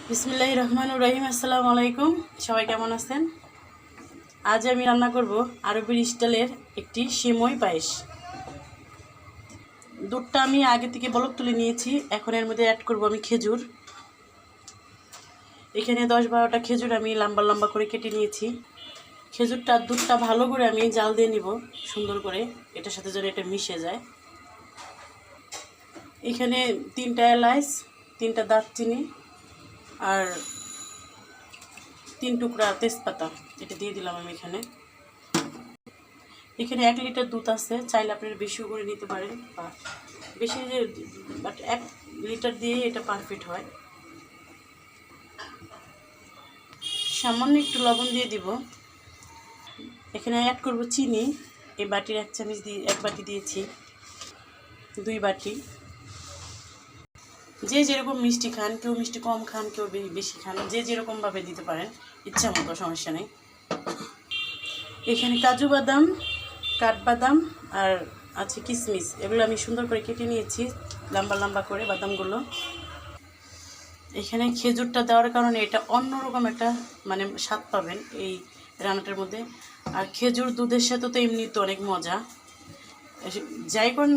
বিসমিল্লাহির রহমানির রহিম। আসসালামু আলাইকুম, সবাই কেমন আছেন? আজ আমি রান্না করব আরবের স্টাইলের একটি সেমই পায়েস। দুধটা আমি আগে থেকে বলক তুলে নিয়েছি। এখন এর মধ্যে অ্যাড করব আমি খেজুর। এখানে 10-12টা খেজুর আমি লম্বা লম্বা করে কেটে নিয়েছি। খেজুরটা দুধটা ভালো করে আমি জাল দিয়ে নিব সুন্দর করে, এটার সাথে যেন এটা মিশে যায়। এখানে 3টা এলাচ, 3টা দারচিনি আর 3 টুকরা তেজপাতা এটা দিয়ে দিলাম আমি এখানে। 1 লিটার দুধ আছে, চাইলে আপনারা বেশিও করে নিতে পারেন, বা বেশি যে বাট 1 লিটার দিয়ে এটা পারফেক্ট হয়। সামান্য একটু লবণ দিয়ে দিব। এখানে অ্যাড করব চিনি। এই বাটির 1 চামচ দিয়ে 1 বাটি দিয়েছি, 2 বাটি। যে যেরকম মিষ্টি খান, কেউ মিষ্টি কম খান, কেউ বেশি খান, যে যেরকমভাবে দিতে পারেন, ইচ্ছা মতো, সমস্যা নেই। এখানে কাজু বাদাম, কাঠবাদাম আর আছে কিশমিশ, এগুলো আমি সুন্দর করে কেটে নিয়েছি লম্বা লম্বা করে বাদামগুলো। এখানে খেজুরটা দেওয়ার কারণে এটা অন্যরকম একটা মানে স্বাদ পাবেন এই রান্নাটার মধ্যে। আর খেজুর দুধের সাথে তো এমনি তো অনেক মজা। যাই কোন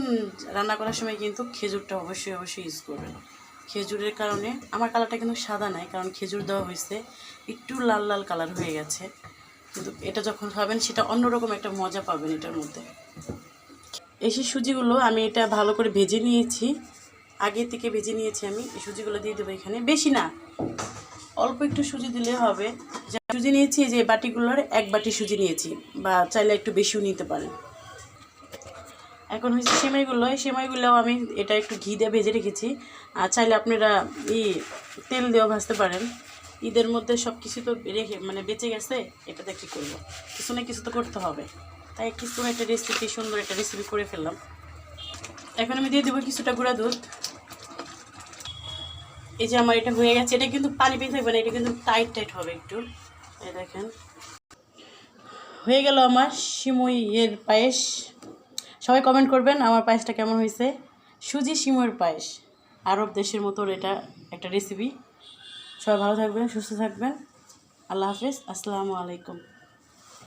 রান্না করার সময় কিন্তু খেজুরটা অবশ্যই ইউজ করবেন। খেজুরের কারণে আমার কালারটা কিন্তু সাদা নাই, কারণ খেজুর দেওয়া হয়েছে, একটু লাল লাল কালার হয়ে গেছে। কিন্তু এটা যখন খাবেন সেটা অন্যরকম একটা মজা পাবেন এটার মধ্যে। এই সুজিগুলো আমি এটা ভালো করে ভেজে নিয়েছি, আগে থেকে ভেজে নিয়েছি আমি। এই সুজিগুলো দিয়ে দেবো এখানে, বেশি না, অল্প একটু সুজি দিলে হবে। যা সুজি নিয়েছি, যে বাটিগুলোর 1 বাটি সুজি নিয়েছি, বা চাইলে একটু বেশিও নিতে পারেন। এখন হচ্ছে সেমাইগুলো, এই সেমাইগুলোও আমি এটা একটু ঘি দিয়ে ভেজে রেখেছি। আর চাইলে আপনারা তেল দিয়েও ভাজতে পারেন। ঈদের মধ্যে সব কিছু তো রেখে মানে বেঁচে গেছে, এটাতে কী করবো, কিছু না কিছু তো করতে হবে, তাই কিছু একটা রেসিপি, সুন্দর একটা রেসিপি করে ফেললাম। এখন আমি দিয়ে দেবো কিছুটা গুঁড়া দুধ। এই যে আমার এটা হয়ে গেছে, এটা কিন্তু পানি পেয়ে থাকবে না, এটা কিন্তু টাইট হবে একটু। এই দেখেন হয়ে গেল আমার সিমইয়ের পায়েস। সবাই কমেন্ট করবেন আমার পায়েসটা কেমন হয়েছে। সুজি সিমইয়ের পায়েস, আরব দেশের মতো এটা একটা রেসিপি। সবাই ভালো থাকবেন, সুস্থ থাকবেন। আল্লাহ হাফেজ, আসসালামু আলাইকুম।